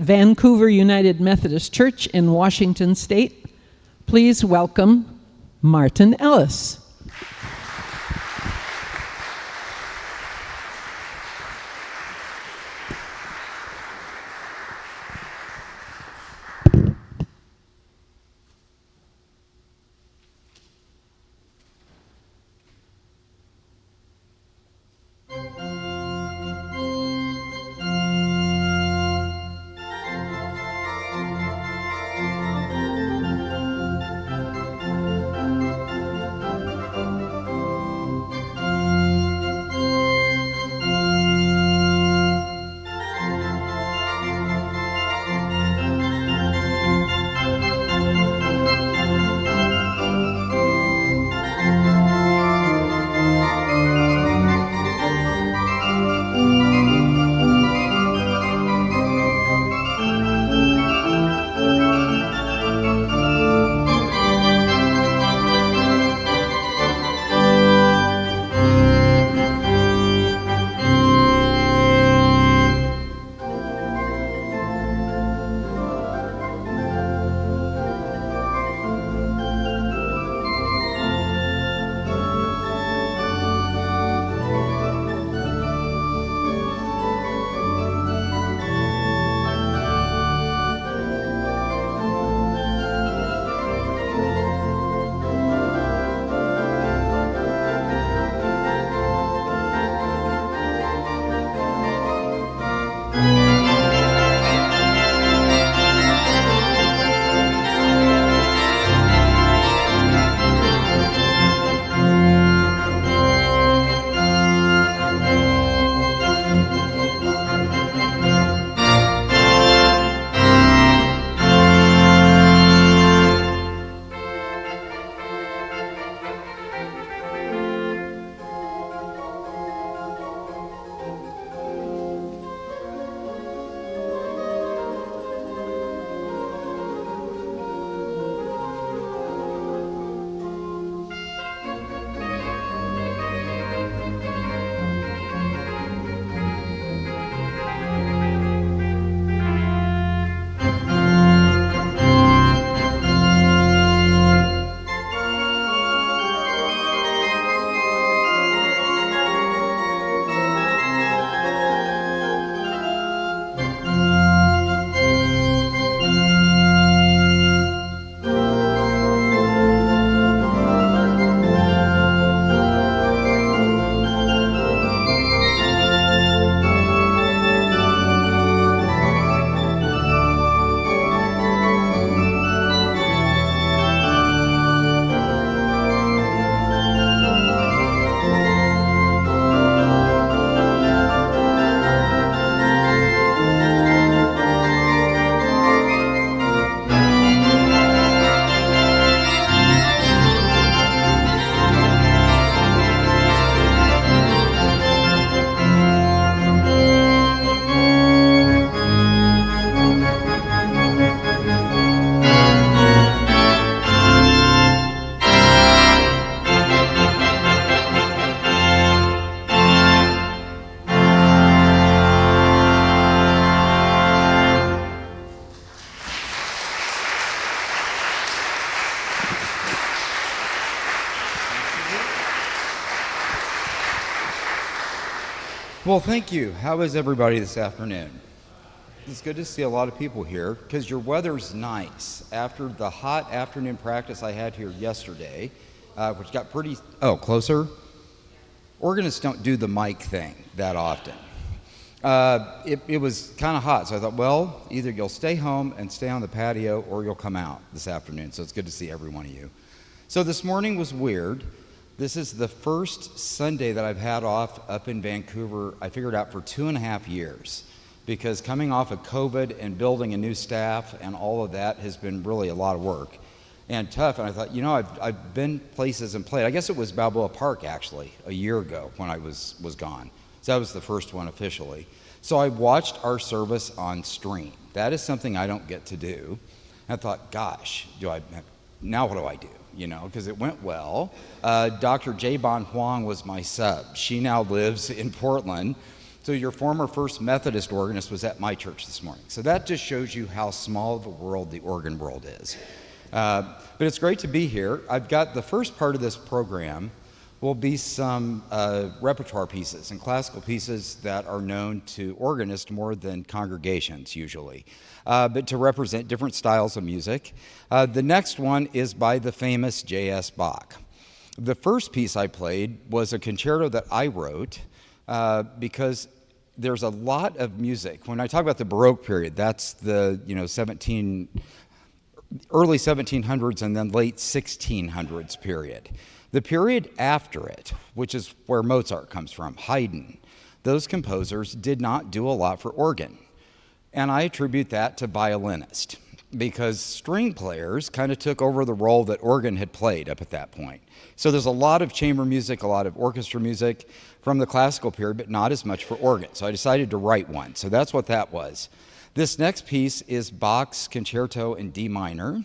Vancouver United Methodist Church in Washington State. Please welcome Martin Ellis. Well, thank you. How is everybody this afternoon? It's good to see a lot of people here because your weather's nice. After the hot afternoon practice I had here yesterday, which got pretty, closer. Organists don't do the mic thing that often. It was kind of hot, so I thought, well, either you'll stay home and stay on the patio or you'll come out this afternoon. So it's good to see every one of you. So this morning was weird. This is the first Sunday that I've had off up in Vancouver, I figured out, for 2.5 years, because coming off of COVID and building a new staff and all of that has been really a lot of work and tough. And I thought, I've been places and played. I guess it was Balboa Park, actually, a year ago when I was gone. So that was the first one officially. So I watched our service on stream. That is something I don't get to do. And I thought, gosh, now what do I do? Because it went well. Dr. J. Bon Huang was my sub. She now lives in Portland, So your former First Methodist organist was at my church this morning. So that just shows you how small of a world the organ world is. But it's great to be here. I've got the first part of this program will be some repertoire pieces and classical pieces that are known to organists more than congregations usually, but to represent different styles of music. The next one is by the famous J.S. Bach. The first piece I played was a concerto that I wrote because there's a lot of music. When I talk about the Baroque period, that's the early 1700s and then late 1600s period. The period after it, which is where Mozart comes from, Haydn, those composers did not do a lot for organ. And I attribute that to violinists, because string players kind of took over the role that organ had played up at that point. So there's a lot of chamber music, a lot of orchestra music from the classical period, but not as much for organ. So I decided to write one. So that's what that was. This next piece is Bach's Concerto in D minor.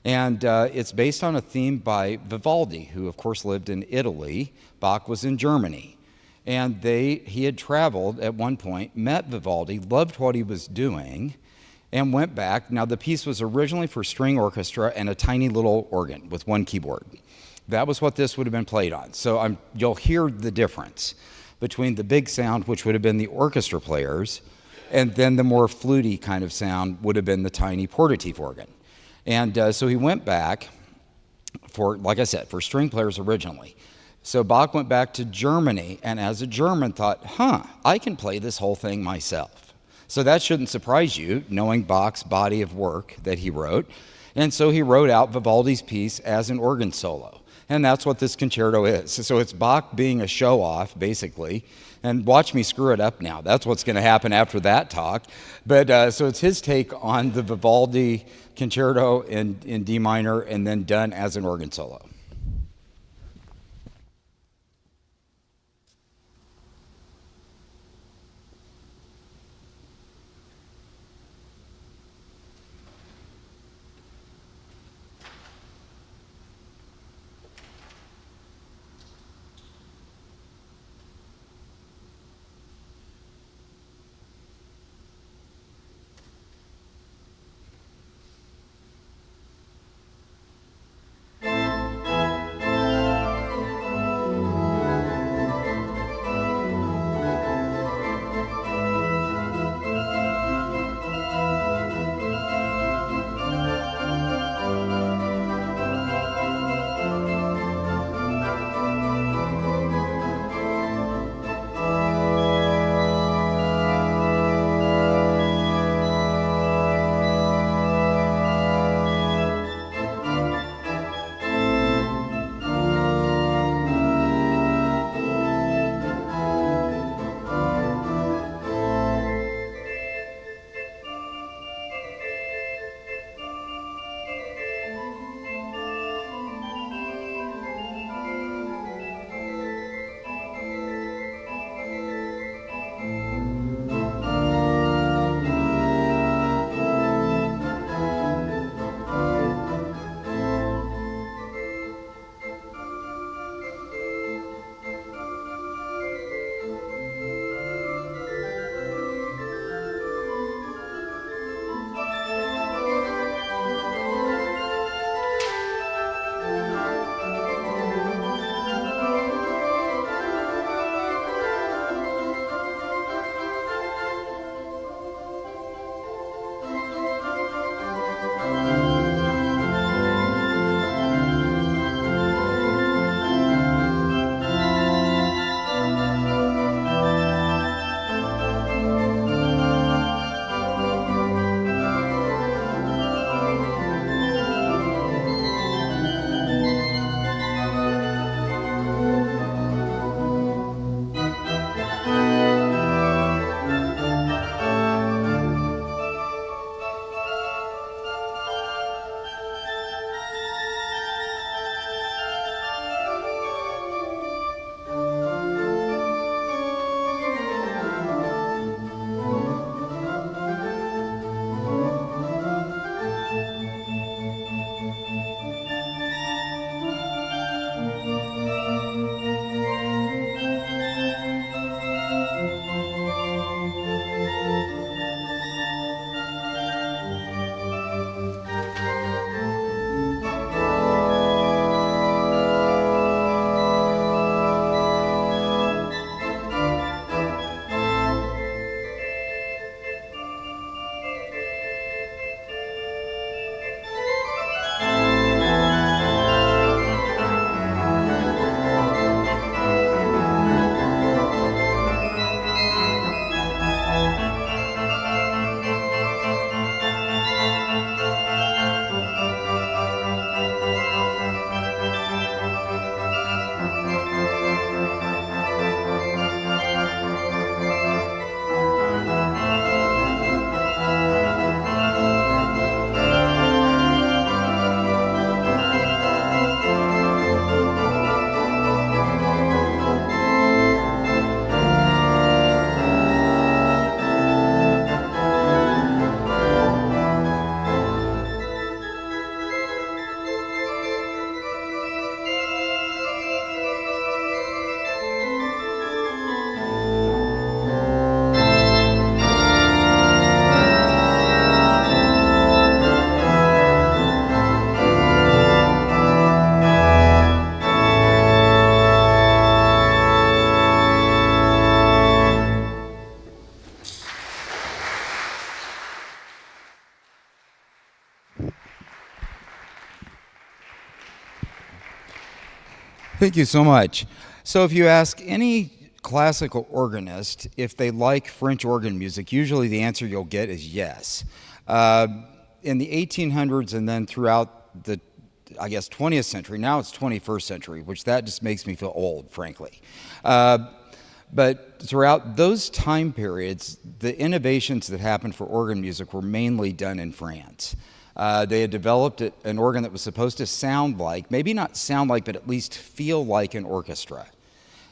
And it's based on a theme by Vivaldi, who of course lived in Italy. Bach was in Germany. And he had traveled at one point, met Vivaldi, loved what he was doing, and went back. Now the piece was originally for string orchestra and a tiny little organ with one keyboard. That was what this would have been played on. So you'll hear the difference between the big sound, which would have been the orchestra players, and then the more fluty kind of sound would have been the tiny portative organ. And so he went back for, like I said, for string players originally. So Bach went back to Germany, and as a German thought, I can play this whole thing myself. So that shouldn't surprise you, knowing Bach's body of work that he wrote. And so he wrote out Vivaldi's piece as an organ solo. And that's what this concerto is. So it's Bach being a show-off, basically. And watch me screw it up now. That's what's going to happen after that talk. But so it's his take on the Vivaldi concerto in D minor and then done as an organ solo. Thank you so much. So if you ask any classical organist if they like French organ music, usually the answer you'll get is yes. Uh, in the 1800s and then throughout the, I guess, 20th century, now it's 21st century, which that just makes me feel old, frankly. But throughout those time periods, the innovations that happened for organ music were mainly done in France. They had developed an organ that was supposed to sound like, maybe not sound like, but at least feel like an orchestra.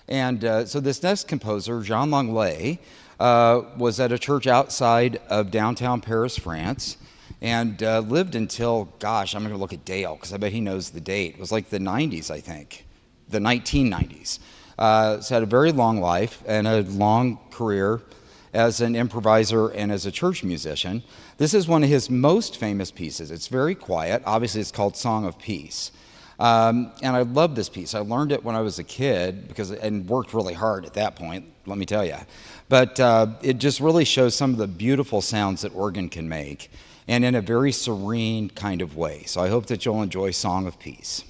And so this next composer, Jean Langlais, was at a church outside of downtown Paris, France, and lived until, gosh, I'm going to look at Dale, because I bet he knows the date. It was like the 90s, I think, the 1990s. So had a very long life and a long career as an improviser and as a church musician. This is one of his most famous pieces. It's very quiet. Obviously, it's called Song of Peace. And I love this piece. I learned it when I was a kid and worked really hard at that point, let me tell you. But it just really shows some of the beautiful sounds that organ can make, and in a very serene kind of way. So I hope that you'll enjoy Song of Peace.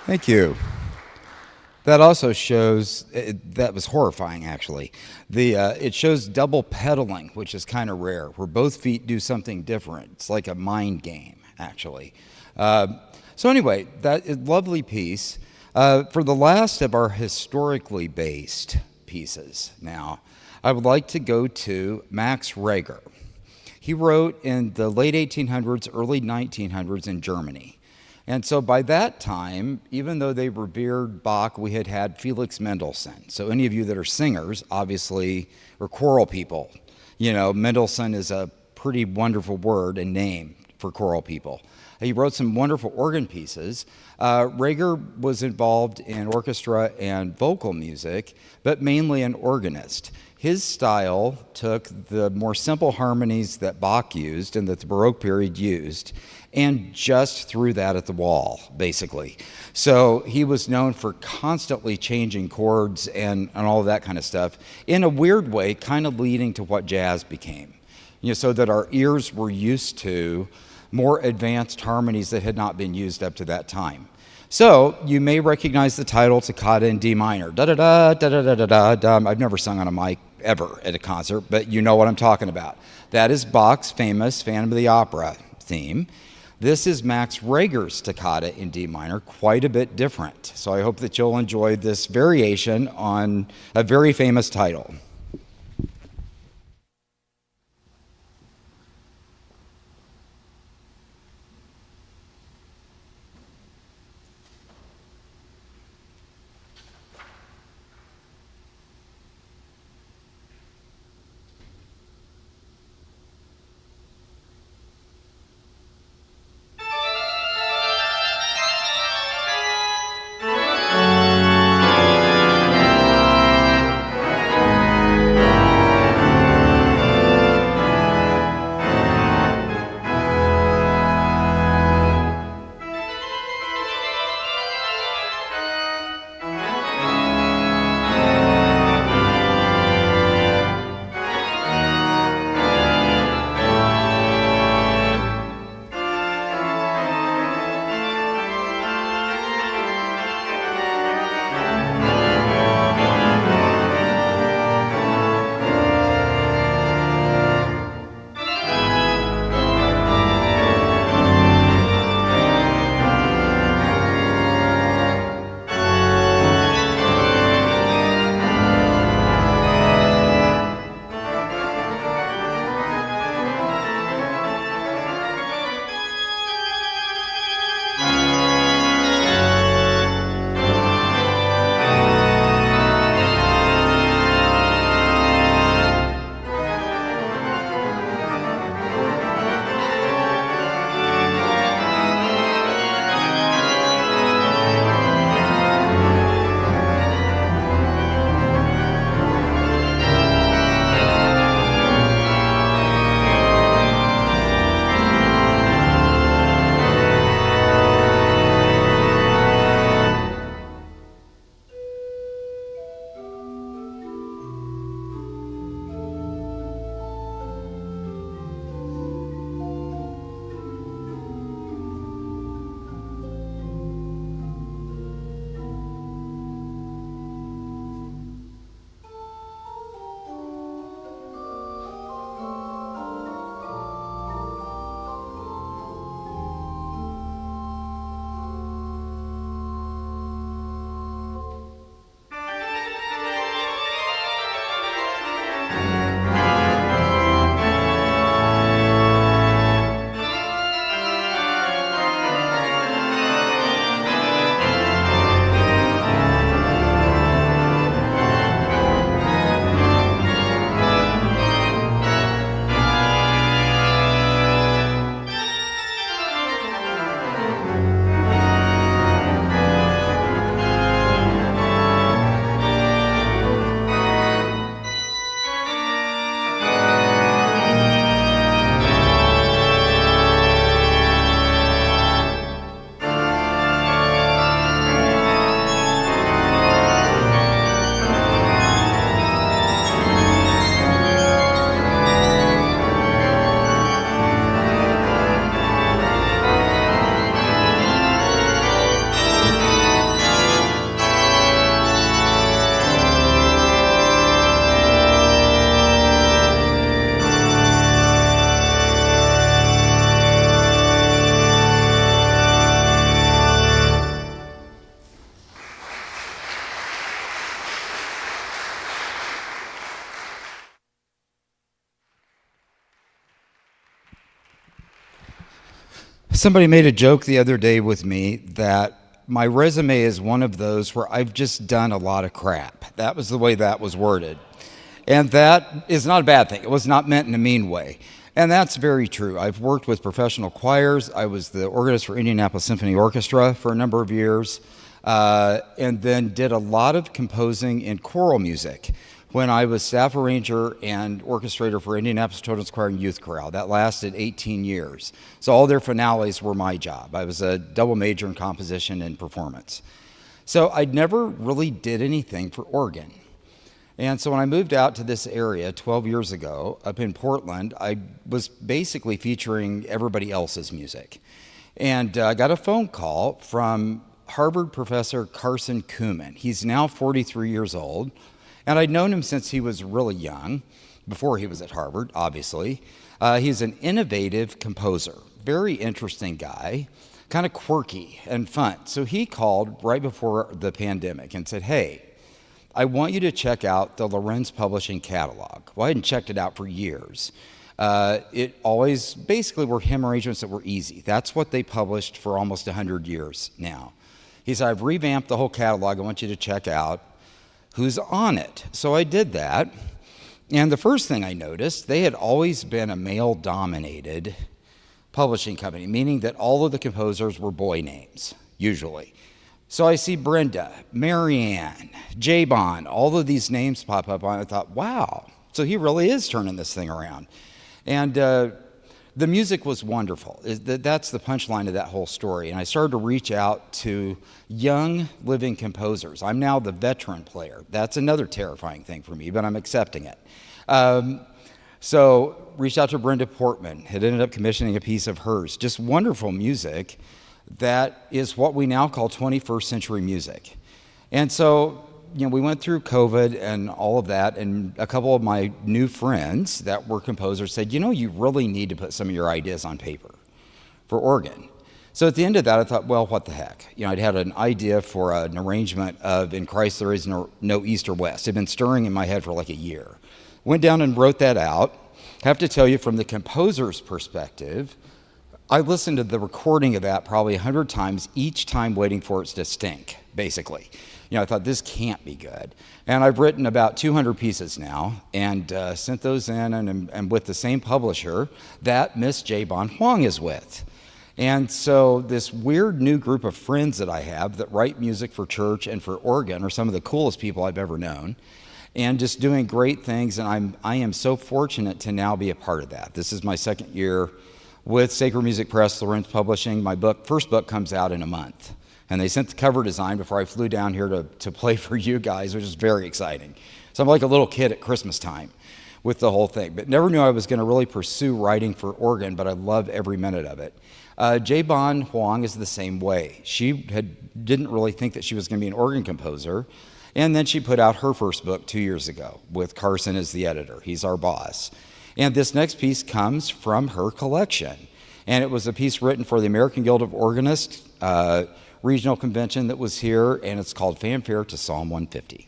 Thank you. That also shows, that was horrifying actually. It shows double pedaling, which is kind of rare, where both feet do something different. It's like a mind game, actually. So anyway, that is a lovely piece. For the last of our historically based pieces now, I would like to go to Max Reger. He wrote in the late 1800s, early 1900s in Germany. And so by that time, even though they revered Bach, we had Felix Mendelssohn. So any of you that are singers, obviously, or choral people, you know, Mendelssohn is a pretty wonderful word and name for choral people. He wrote some wonderful organ pieces. Rager was involved in orchestra and vocal music, but mainly an organist. His style took the more simple harmonies that Bach used and that the Baroque period used and just threw that at the wall, basically. So he was known for constantly changing chords and all of that kind of stuff, in a weird way, kind of leading to what jazz became. So that our ears were used to more advanced harmonies that had not been used up to that time. So you may recognize the title Toccata in D minor. Da-da-da, da-da-da-da-da. I've never sung on a mic ever at a concert, but you know what I'm talking about. That is Bach's famous Phantom of the Opera theme. This is Max Reger's Toccata in D minor, quite a bit different. So I hope that you'll enjoy this variation on a very famous title. Somebody made a joke the other day with me that my resume is one of those where I've just done a lot of crap. That was the way that was worded. And that is not a bad thing. It was not meant in a mean way. And that's very true. I've worked with professional choirs. I was the organist for Indianapolis Symphony Orchestra for a number of years, and then did a lot of composing in choral music when I was staff arranger and orchestrator for Indianapolis Children's Choir and Youth Chorale. That lasted 18 years. So all their finales were my job. I was a double major in composition and performance. So I never really did anything for organ. And so when I moved out to this area 12 years ago up in Portland, I was basically featuring everybody else's music. And I got a phone call from Harvard professor Carson Kuhlman. He's now 43 years old, and I'd known him since he was really young, before he was at Harvard, obviously. He's an innovative composer, very interesting guy, kind of quirky and fun. So he called right before the pandemic and said, hey, I want you to check out the Lorenz Publishing catalog. Well, I hadn't checked it out for years. It always basically were hymn arrangements that were easy. That's what they published for almost 100 years now. He said, I've revamped the whole catalog. I want you to check out who's on it. So I did that. And the first thing I noticed, they had always been a male-dominated publishing company, meaning that all of the composers were boy names, usually. So I see Brenda, Marianne, J-Bon, all of these names pop up on it. I thought, wow, so he really is turning this thing around. And the music was wonderful. That's the punchline of that whole story. And I started to reach out to young living composers. I'm now the veteran player. That's another terrifying thing for me, but I'm accepting it. So reached out to Brenda Portman, had ended up commissioning a piece of hers. Just wonderful music. That is what we now call 21st century music. And so, we went through COVID and all of that, and a couple of my new friends that were composers said, you really need to put some of your ideas on paper for organ. So at the end of that, I thought, well, what the heck? I'd had an idea for an arrangement of In Christ There Is No East or West. It had been stirring in my head for like a year. Went down and wrote that out. Have to tell you, from the composer's perspective, I listened to the recording of that probably 100 times, each time waiting for it to stink, basically. I thought, this can't be good. And I've written about 200 pieces now and sent those in and with the same publisher that Miss J-Bon Huang is with. And so this weird new group of friends that I have that write music for church and for organ are some of the coolest people I've ever known, and just doing great things. And I am so fortunate to now be a part of that. This is my second year with Sacred Music Press, Lorenz Publishing. My first book comes out in a month. And they sent the cover design before I flew down here to play for you guys, which is very exciting. So I'm like a little kid at Christmas time with the whole thing. But never knew I was going to really pursue writing for organ, but I love every minute of it. J-Bon Huang is the same way. She didn't really think that she was going to be an organ composer. And then she put out her first book 2 years ago with Carson as the editor. He's our boss. And this next piece comes from her collection. And it was a piece written for the American Guild of Organists regional convention that was here, and it's called Fanfare to Psalm 150.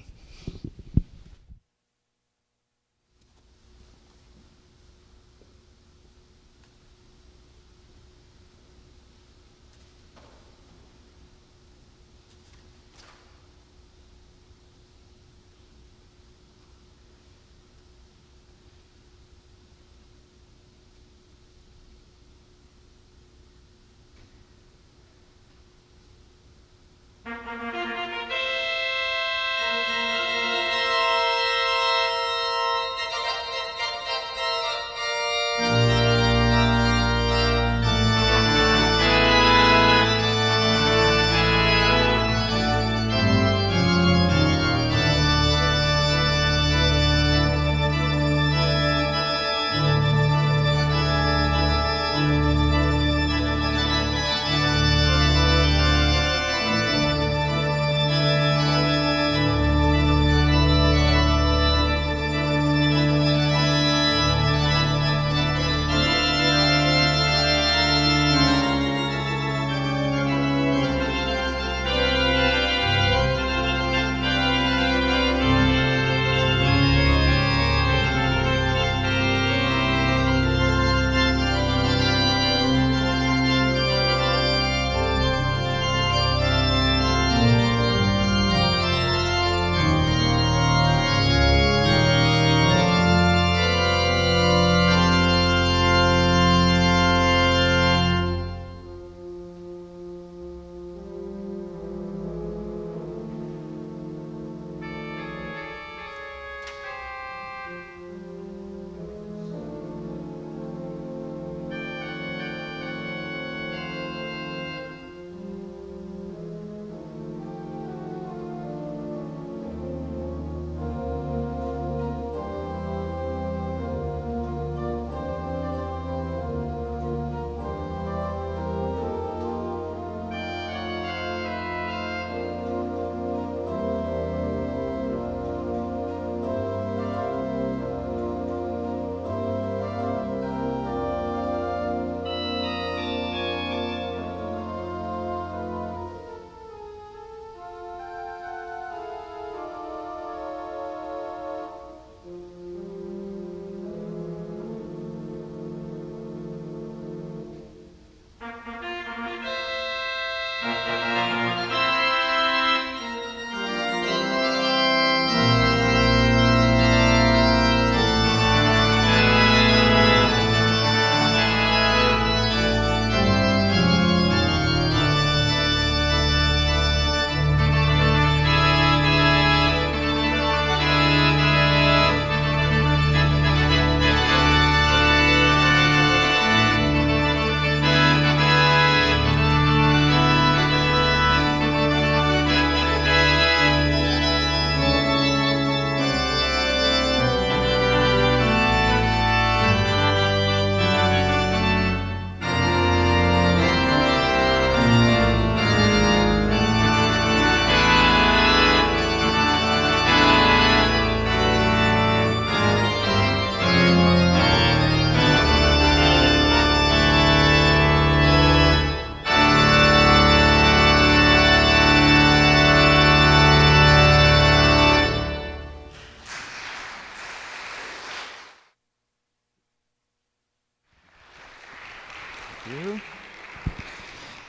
you.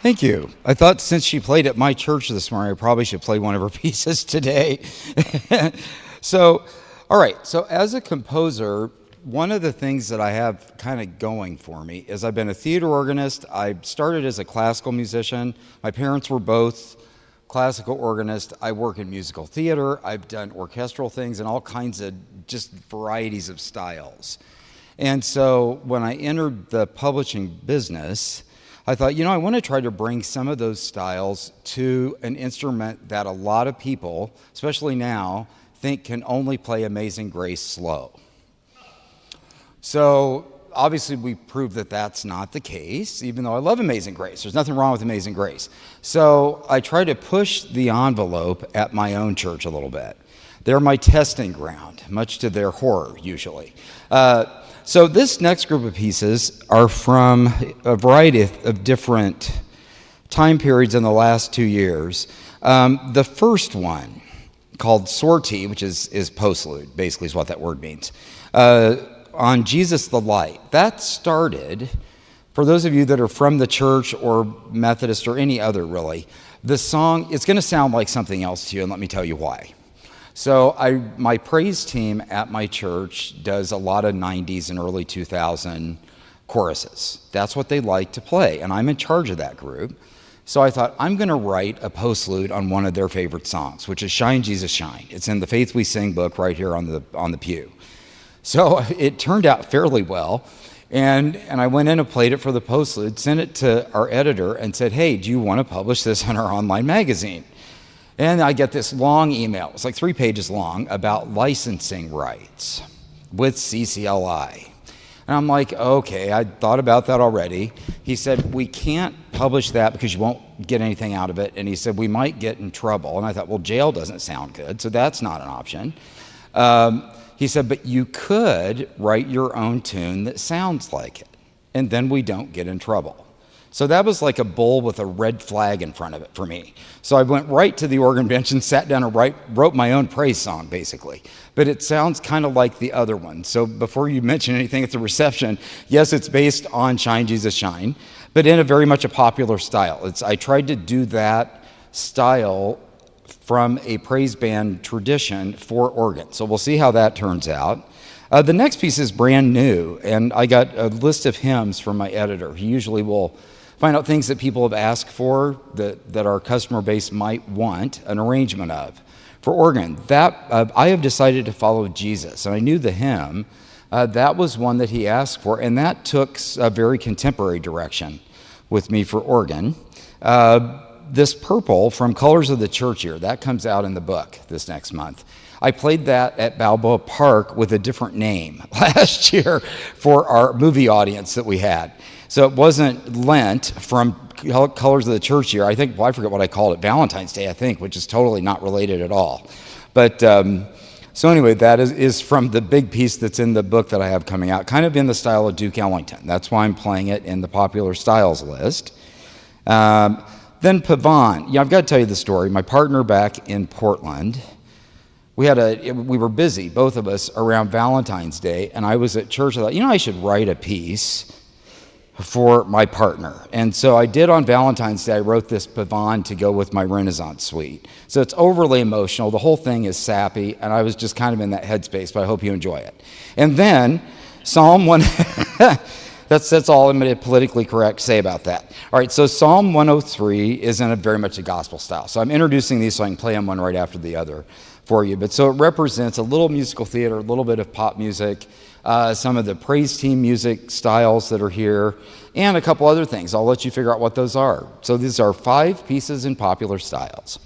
Thank you. I thought since she played at my church this morning, I probably should play one of her pieces today. So, all right. So as a composer, one of the things that I have kind of going for me is I've been a theater organist. I started as a classical musician. My parents were both classical organists. I work in musical theater. I've done orchestral things and all kinds of just varieties of styles. And so when I entered the publishing business, I thought, I want to try to bring some of those styles to an instrument that a lot of people, especially now, think can only play Amazing Grace slow. So obviously we proved that that's not the case, even though I love Amazing Grace. There's nothing wrong with Amazing Grace. So I try to push the envelope at my own church a little bit. They're my testing ground, much to their horror, usually. So this next group of pieces are from a variety of different time periods in the last 2 years. The first one, called Sortie, which is postlude, basically is what that word means, on Jesus the Light. That started, for those of you that are from the church or Methodist or any other really, the song, it's going to sound like something else to you, and let me tell you why. So my praise team at my church does a lot of 90s and early 2000 choruses. That's what they like to play, and I'm in charge of that group. So I thought, I'm going to write a postlude on one of their favorite songs, which is Shine, Jesus, Shine. It's in the Faith We Sing book right here on the pew. So it turned out fairly well, and I went in and played it for the postlude, sent it to our editor, and said, hey, do you want to publish this in our online magazine? And I get this long email, it's like 3 pages long, about licensing rights with CCLI. And I'm like, okay, I thought about that already. He said, we can't publish that because you won't get anything out of it. And he said, we might get in trouble. And I thought, well, jail doesn't sound good, so that's not an option. He said, but you could write your own tune that sounds like it, and then we don't get in trouble. So that was like a bull with a red flag in front of it for me. So I went right to the organ bench and sat down and wrote my own praise song, basically. But it sounds kind of like the other one. So before you mention anything at the reception, yes, it's based on Shine, Jesus, Shine, but in a very much a popular style. I tried to do that style from a praise band tradition for organ. So we'll see how that turns out. The next piece is brand new, and I got a list of hymns from my editor. He usually will find out things that people have asked for that our customer base might want an arrangement of. For organ, I have decided to follow Jesus, and I knew the hymn. That was one that he asked for, and that took a very contemporary direction with me for organ. This purple from Colors of the Church Year, that comes out in the book this next month. I played that at Balboa Park with a different name last year for our movie audience that we had. So it wasn't Lent from Colors of the Church Year. I forget what I called it, Valentine's Day, I think, which is totally not related at all. But so anyway, that is from the big piece that's in the book that I have coming out, kind of in the style of Duke Ellington. That's why I'm playing it in the popular styles list. Then Pavane. I've got to tell you the story. My partner back in Portland, we were busy, both of us, around Valentine's Day, and I was at church. I thought, I should write a piece for my partner. And so I did on Valentine's Day. I wrote this Pavane to go with my Renaissance suite. So it's overly emotional. The whole thing is sappy, and I was just kind of in that headspace, but I hope you enjoy it. And then Psalm 1... That's all I'm going to politically correct say about that. All right, so Psalm 103 is in a very much a gospel style. So I'm introducing these so I can play them one right after the other for you. But so it represents a little musical theater, a little bit of pop music, some of the praise team music styles that are here, and a couple other things. I'll let you figure out what those are. So these are 5 pieces in popular styles.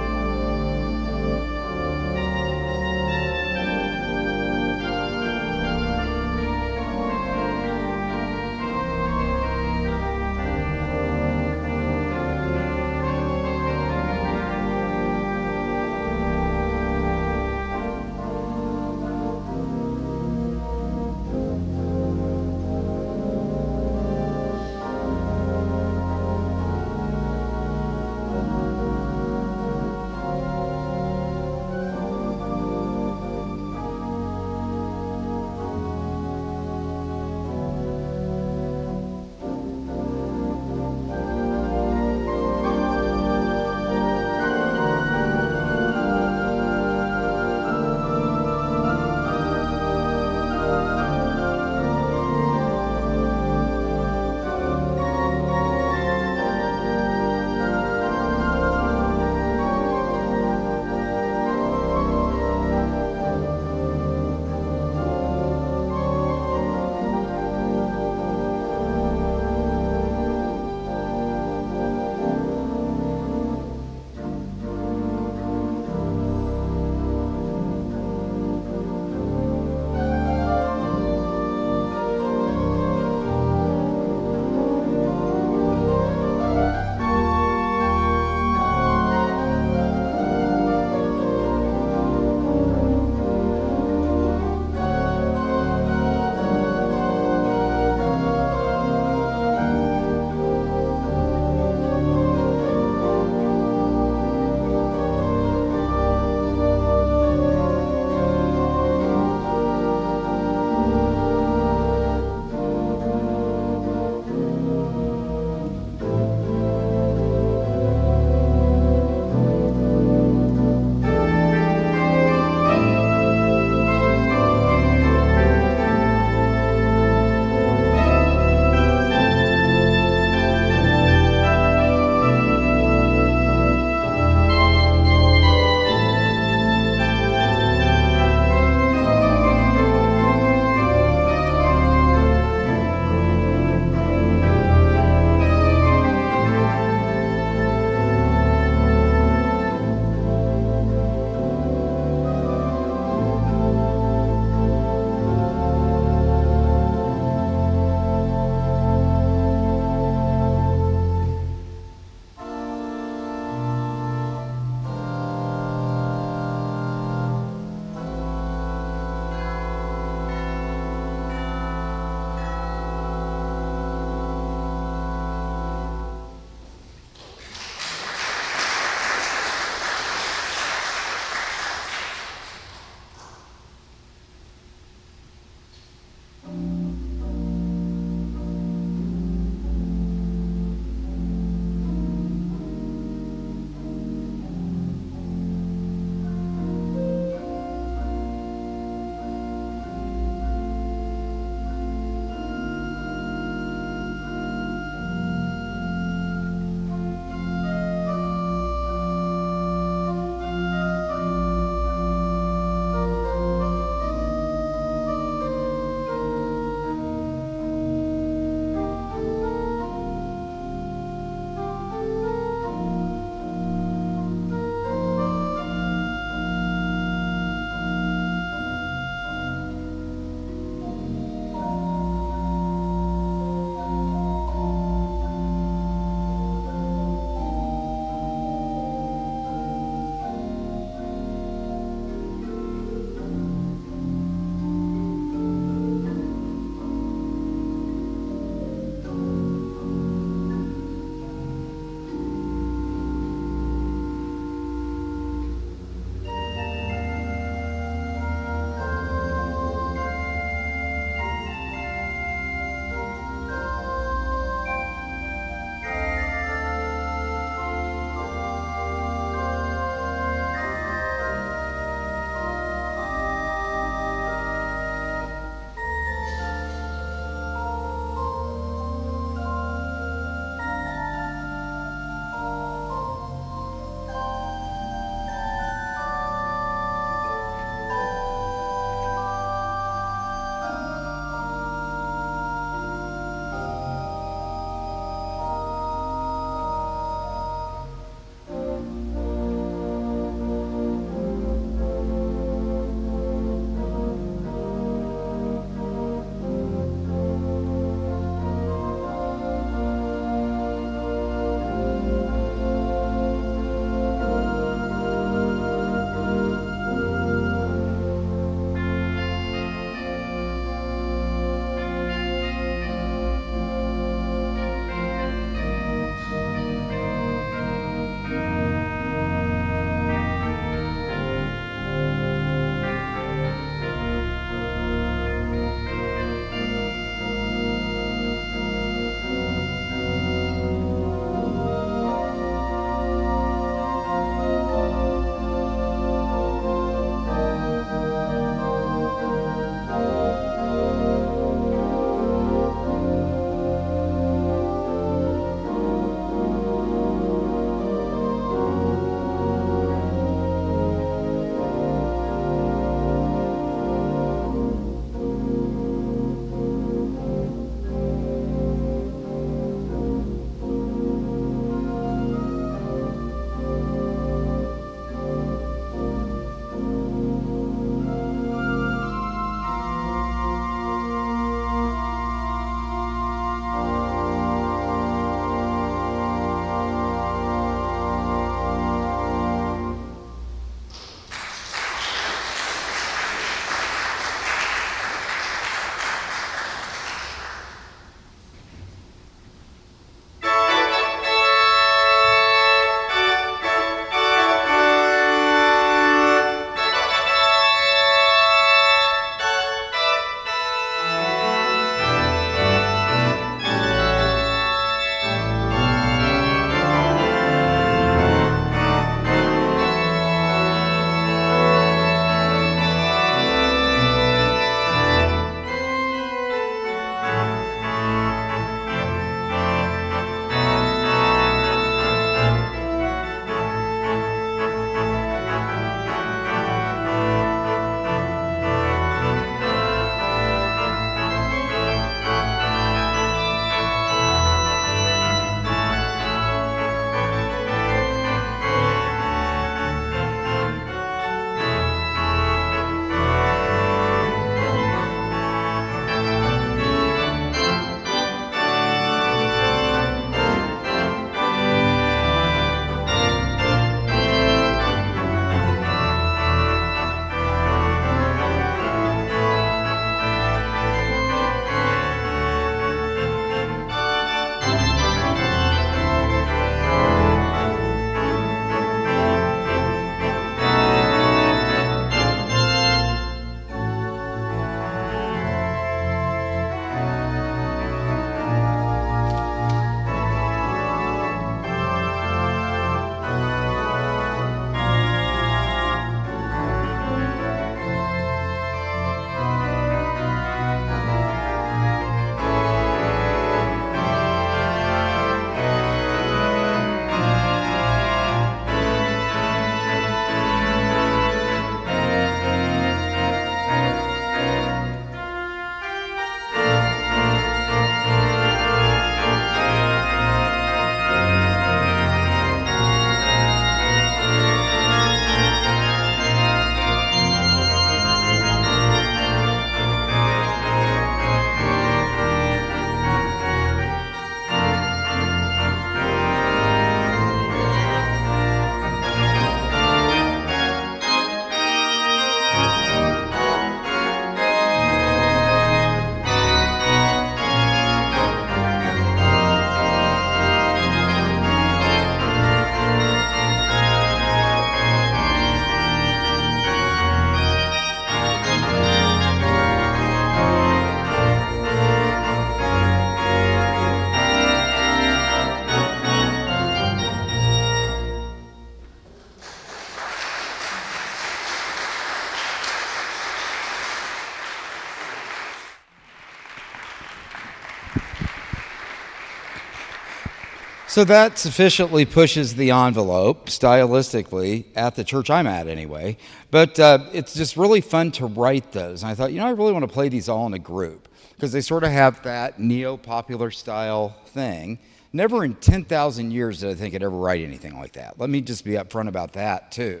So that sufficiently pushes the envelope, stylistically, at the church I'm at anyway. But it's just really fun to write those. And I thought, I really want to play these all in a group because they sort of have that neo-popular style thing. Never in 10,000 years did I think I'd ever write anything like that. Let me just be upfront about that, too.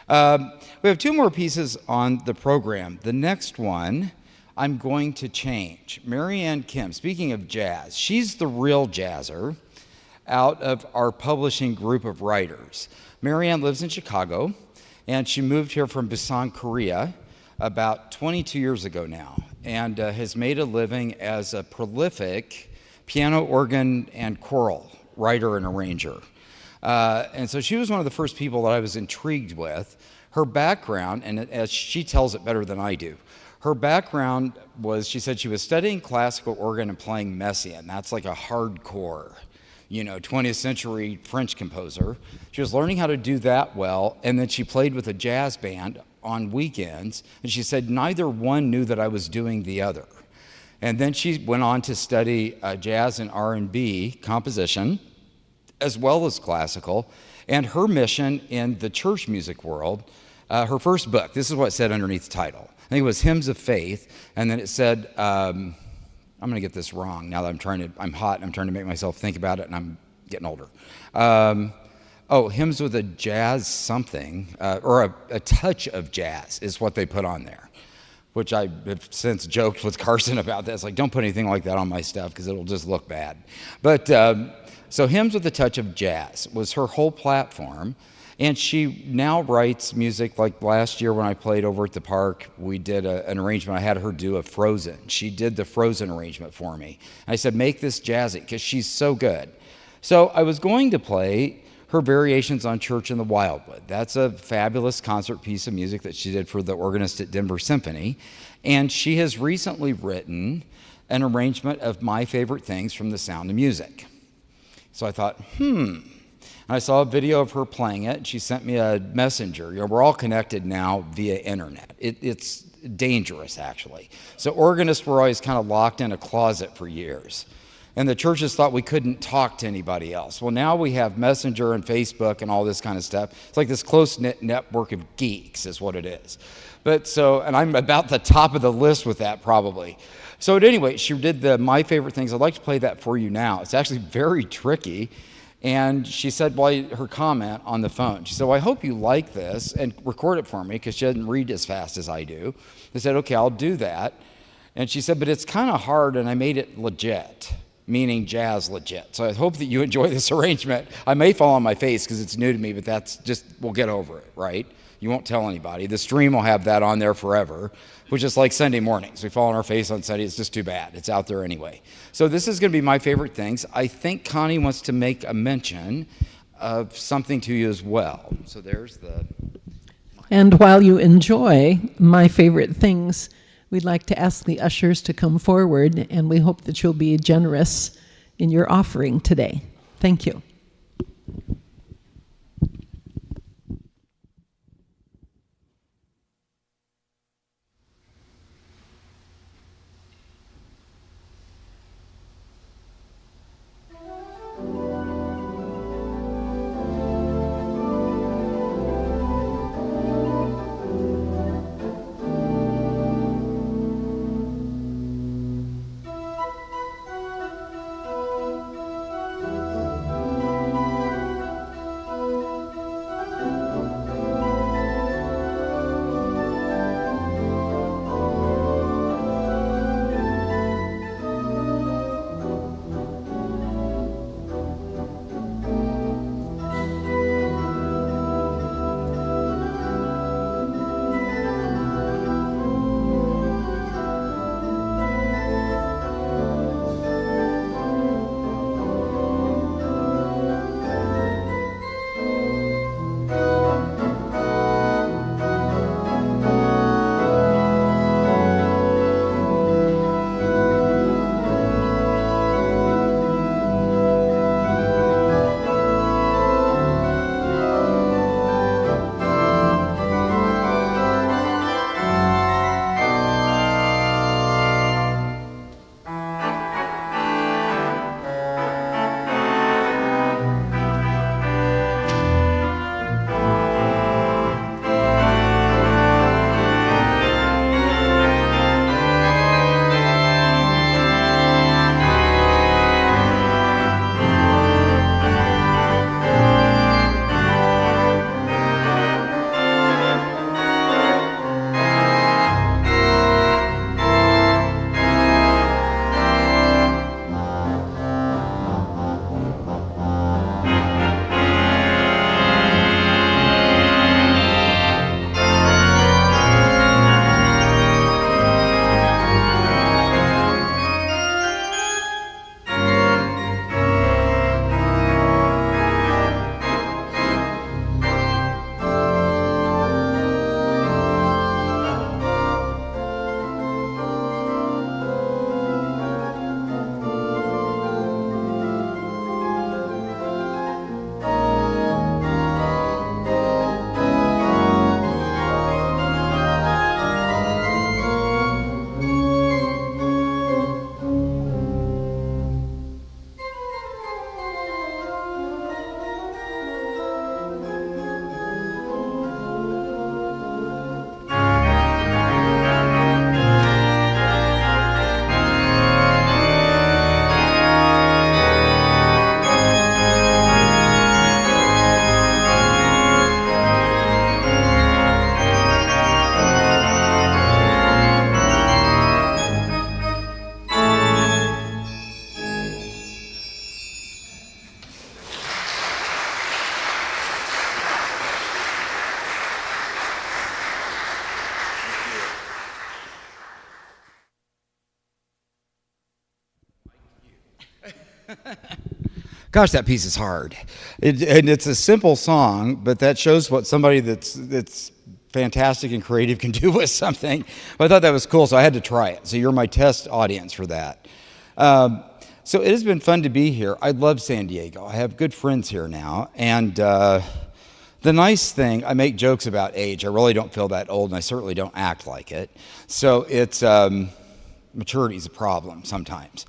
We have two more pieces on the program. The next one, I'm going to change. Marianne Kim, speaking of jazz, she's the real jazzer out of our publishing group of writers. Marianne lives in Chicago, and she moved here from Busan, Korea, about 22 years ago now, and has made a living as a prolific piano, organ, and choral writer and arranger. And so she was one of the first people that I was intrigued with. Her background, and as she tells it better than I do, her background was, she said she was studying classical organ and playing Messiaen. That's like a hardcore 20th century French composer. She was learning how to do that well, and then she played with a jazz band on weekends, and she said neither one knew that I was doing the other. And then she went on to study jazz and R&B composition, as well as classical, and her mission in the church music world, her first book, this is what it said underneath the title. I think it was Hymns of Faith, and then it said, I'm going to get this wrong now that I'm hot and I'm trying to make myself think about it and I'm getting older. Hymns with a jazz something, or a touch of jazz is what they put on there, which I have since joked with Carson about that. It's like, don't put anything like that on my stuff because it'll just look bad. But so Hymns with a Touch of Jazz was her whole platform. And she now writes music. Like last year when I played over at the park, we did an arrangement. I had her do a Frozen. She did the Frozen arrangement for me. And I said, make this jazzy because she's so good. So I was going to play her Variations on Church in the Wildwood. That's a fabulous concert piece of music that she did for the organist at Denver Symphony. And she has recently written an arrangement of my favorite things from The Sound of Music. So I thought, And I saw a video of her playing it. She sent me a messenger. We're all connected now via internet. It's dangerous, actually. So organists were always kind of locked in a closet for years. And the churches thought we couldn't talk to anybody else. Well, now we have Messenger and Facebook and all this kind of stuff. It's like this close-knit network of geeks is what it is. And I'm about the top of the list with that probably. So at any rate, she did my favorite things. I'd like to play that for you now. It's actually very tricky. And she said, her comment on the phone, she said, I hope you like this and record it for me because she doesn't read as fast as I do. I said, okay, I'll do that. And she said, but it's kind of hard and I made it legit, meaning jazz legit. So I hope that you enjoy this arrangement. I may fall on my face because it's new to me, but we'll get over it, right? You won't tell anybody. The stream will have that on there forever, which is like Sunday mornings. We fall on our face on Sunday. It's just too bad. It's out there anyway. So this is going to be my favorite things. I think Connie wants to make a mention of something to you as well. So there's the... And while you enjoy my favorite things, we'd like to ask the ushers to come forward, and we hope that you'll be generous in your offering today. Thank you. Gosh, that piece is hard. And it's a simple song, but that shows what somebody that's fantastic and creative can do with something. But I thought that was cool, so I had to try it. So you're my test audience for that. So it has been fun to be here. I love San Diego. I have good friends here now. And the nice thing, I make jokes about age. I really don't feel that old, and I certainly don't act like it. So it's maturity is a problem sometimes.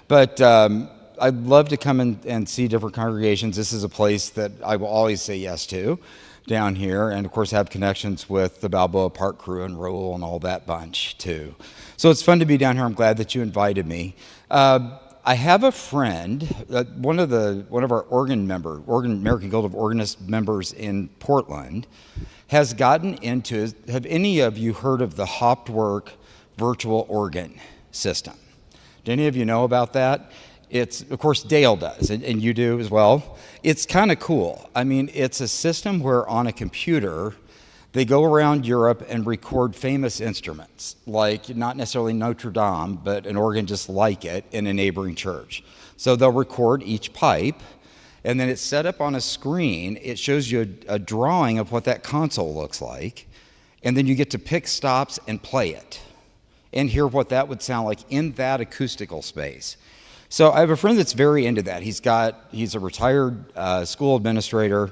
But I'd love to come and see different congregations. This is a place that I will always say yes to down here, and of course have connections with the Balboa Park crew and Raul and all that bunch too. So it's fun to be down here. I'm glad that you invited me. I have a friend, one of our American Guild of Organist members in Portland, has gotten into. Have any of you heard of the Hoptwork virtual organ system? Do any of you know about that? It's, of course, Dale does, and you do as well. It's kind of cool. I mean, it's a system where on a computer, they go around Europe and record famous instruments, like not necessarily Notre Dame, but an organ just like it in a neighboring church. So they'll record each pipe, and then it's set up on a screen. It shows you a drawing of what that console looks like, and then you get to pick stops and play it and hear what that would sound like in that acoustical space. So I have a friend that's very into that. He's a retired school administrator,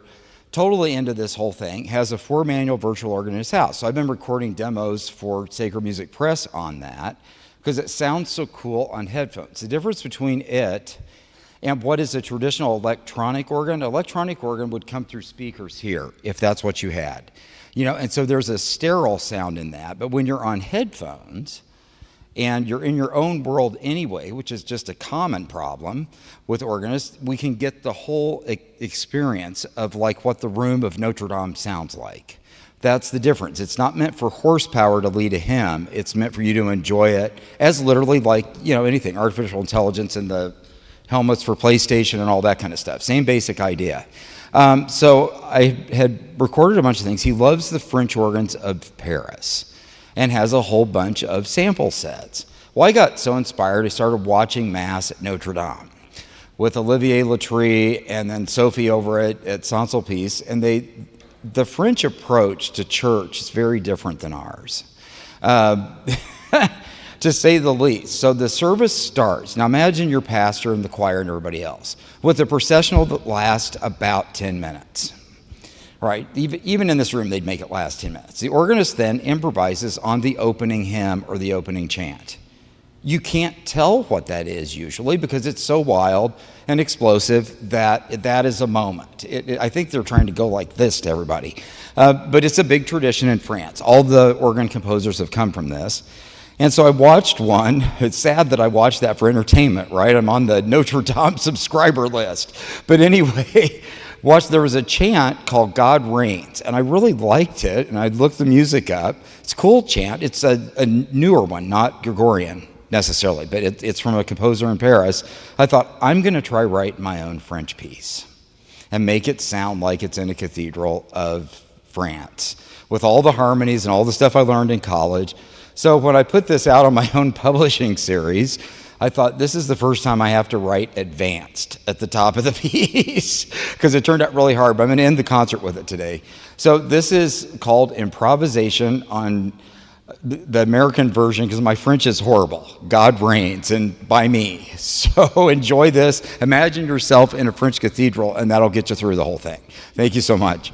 totally into this whole thing, has a 4-manual virtual organ in his house. So I've been recording demos for Sacred Music Press on that because it sounds so cool on headphones. The difference between it and what is a traditional electronic organ would come through speakers here, if that's what you had. And so there's a sterile sound in that, but when you're on headphones, and you're in your own world anyway, which is just a common problem with organists, we can get the whole experience of like what the room of Notre Dame sounds like. That's the difference. It's not meant for horsepower to lead a hymn. It's meant for you to enjoy it as literally like, anything, artificial intelligence and the helmets for PlayStation and all that kind of stuff. Same basic idea. So I had recorded a bunch of things. He loves the French organs of Paris and has a whole bunch of sample sets. Well, I got so inspired, I started watching Mass at Notre Dame with Olivier Latry and then Sophie over at Saint-Sulpice, and the French approach to church is very different than ours, to say the least. So the service starts. Now imagine your pastor and the choir and everybody else with a processional that lasts about 10 minutes. Right, even in this room, they'd make it last 10 minutes. The organist then improvises on the opening hymn or the opening chant. You can't tell what that is usually because it's so wild and explosive that is a moment. I think they're trying to go like this to everybody. But it's a big tradition in France. All the organ composers have come from this. And so I watched one. It's sad that I watched that for entertainment, right? I'm on the Notre Dame subscriber list. But anyway, there was a chant called God Reigns, and I really liked it, and I looked the music up. It's a cool chant. It's a newer one, not Gregorian necessarily, but it's from a composer in Paris. I thought, I'm going to try write my own French piece and make it sound like it's in a cathedral of France with all the harmonies and all the stuff I learned in college. So when I put this out on my own publishing series, I thought this is the first time I have to write advanced at the top of the piece because it turned out really hard, but I'm going to end the concert with it today. So this is called Improvisation on the American version because my French is horrible. God Reigns, and by me. So enjoy this. Imagine yourself in a French cathedral, and that'll get you through the whole thing. Thank you so much.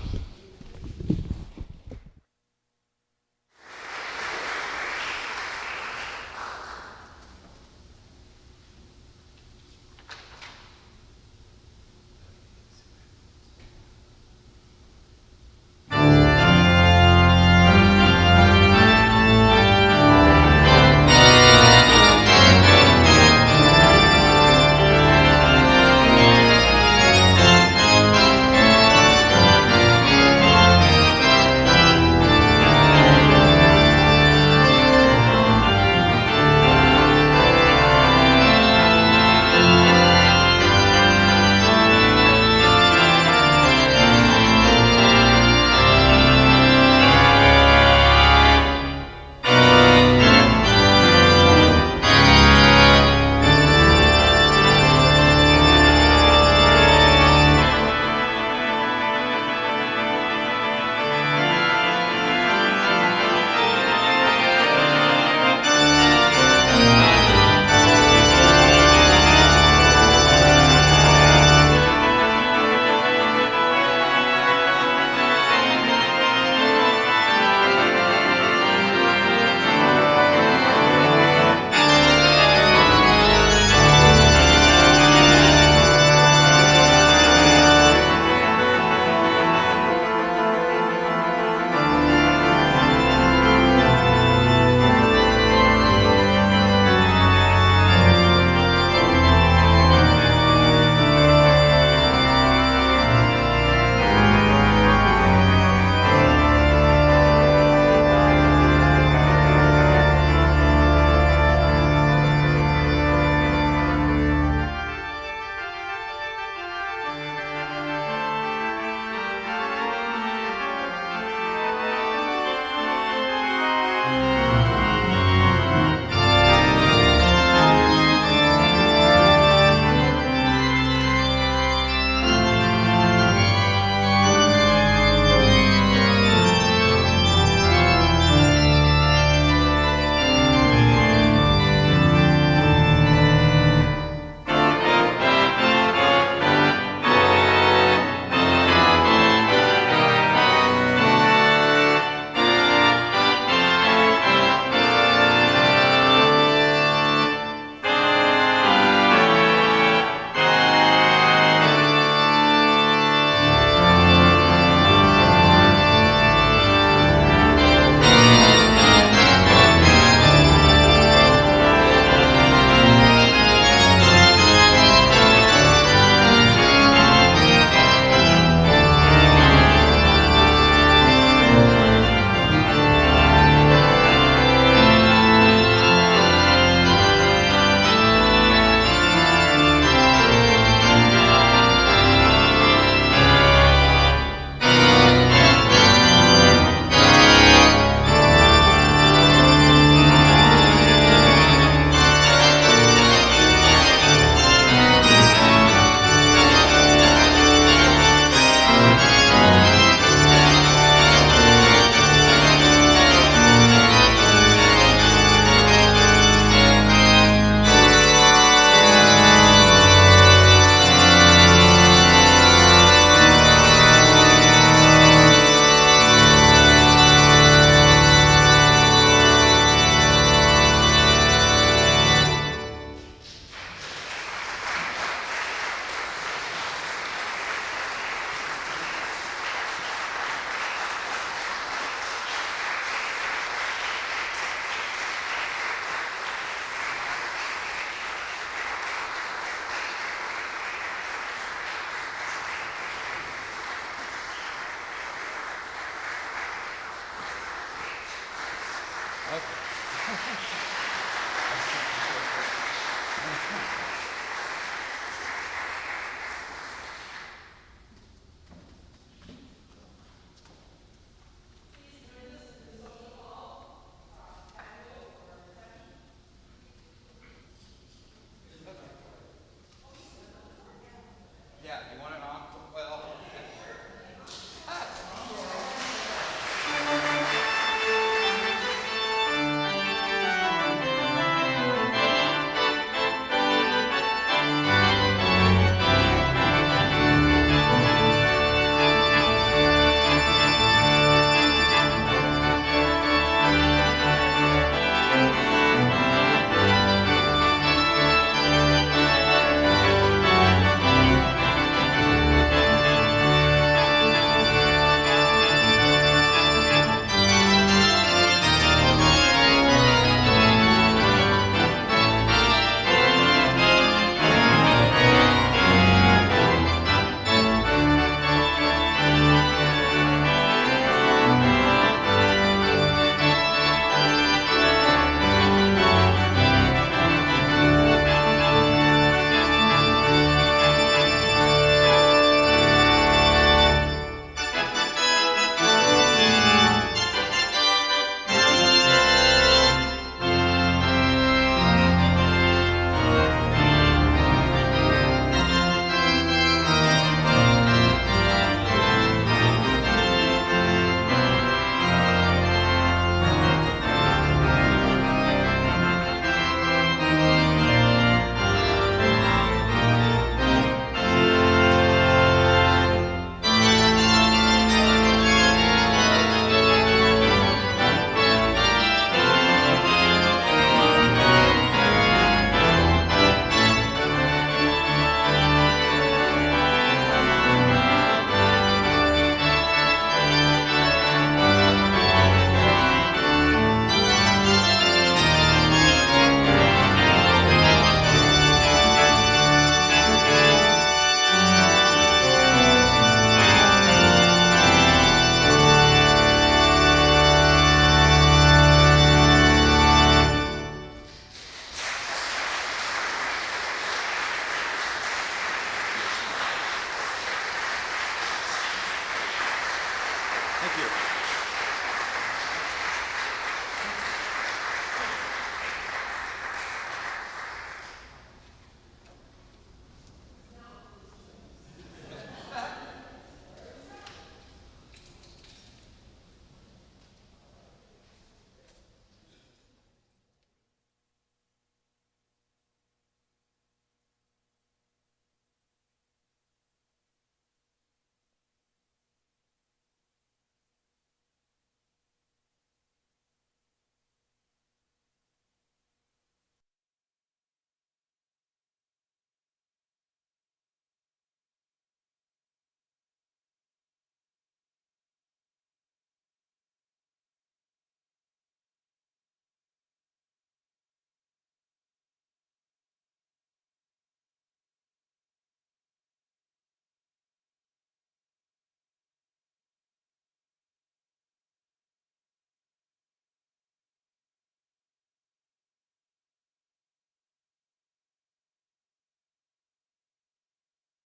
you.